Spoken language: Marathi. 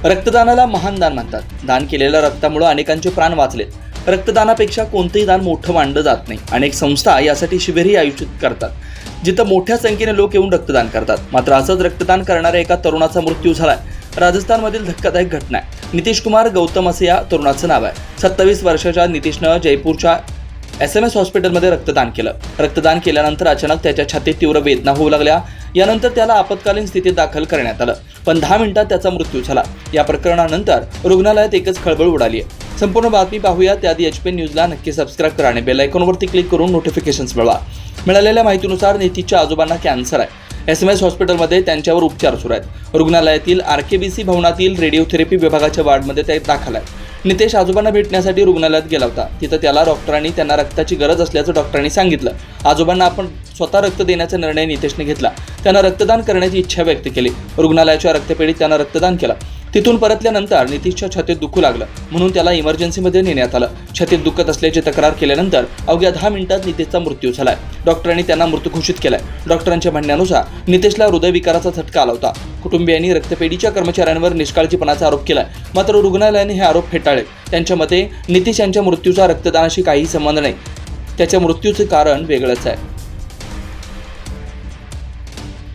रक्तदानाला महान दान म्हणतात. दान केलेल्या रक्तामुळे अनेकांचे प्राण वाचलेत. रक्तदानापेक्षा कोणतेही दान मोठं मानलं जात नाही. अनेक संस्था यासाठी शिबिरही आयोजित करतात, जिथं मोठ्या संख्येने लोक येऊन रक्तदान करतात. मात्र असंच रक्तदान करणाऱ्या एका तरुणाचा मृत्यू झालाय. राजस्थानमधील धक्कादायक घटना आहे. नितीश कुमार गौतम असे या तरुणाचं नाव आहे. 27 वर्षाच्या नितीशनं जयपूरच्या SMS हॉस्पिटलमध्ये रक्तदान केलं. रक्तदान केल्यानंतर अचानक त्याच्या छातीत तीव्र वेदना होऊ लागल्या. यानंतर त्याला आपत्कालीन स्थितीत दाखल करण्यात आलं, पण 10 मिनिटात त्याचा मृत्यू झाला. या प्रकरणानंतर रुग्णालयात एकच खळबळ उडाली आहे. संपूर्ण बातमी पाहूया त्याआधी HP न्यूजला नक्की सबस्क्राईब करा आणि बेल आयकॉनवरती क्लिक करून नोटिफिकेशन्स मिळवा. मिळालेल्या माहितीनुसार नितीशच्या आजोबांना कॅन्सर आहे. SMS हॉस्पिटलमध्ये त्यांच्यावर उपचार सुरू आहेत. रुग्णालयातील RKBC भवनातील रेडिओथेरपी विभागाच्या वार्डमध्ये ते दाखल आहे. नितेश आजोबांना भेटण्यासाठी रुग्णालयात गेला होता. तिथं त्याला डॉक्टरांनी त्यांना रक्ताची गरज असल्याचं डॉक्टरांनी सांगितलं. आजोबांना आपण स्वतः रक्त देण्याचा निर्णय नितेशने घेतला. त्यानं रक्तदान करण्याची इच्छा व्यक्त केली. रुग्णालयाच्या रक्तपेढीत त्यानं रक्तदान केलं. तिथून परतल्यानंतर नितीशच्या छातीत दुखू लागलं, म्हणून त्याला इमर्जन्सीमध्ये नेण्यात आलं. छातीत दुखत असल्याची तक्रार केल्यानंतर अवघ्या 10 मिनिटात नितेशचा मृत्यू झालाय. डॉक्टरांनी त्यांना मृत घोषित केलाय. डॉक्टरांच्या म्हणण्यानुसार नितेशला हृदयविकाराचा झटका आला होता. कुटुंबियांनी रक्तपेढीच्या कर्मचाऱ्यांवर निष्काळजीपणाचा आरोप केलाय. मात्र रुग्णालयाने हे आरोप फेटाळले. त्यांच्या मते नितीश यांच्या मृत्यूचा रक्तदानाशी काहीही संबंध नाही. त्याच्या मृत्यूचे कारण वेगळंच आहे.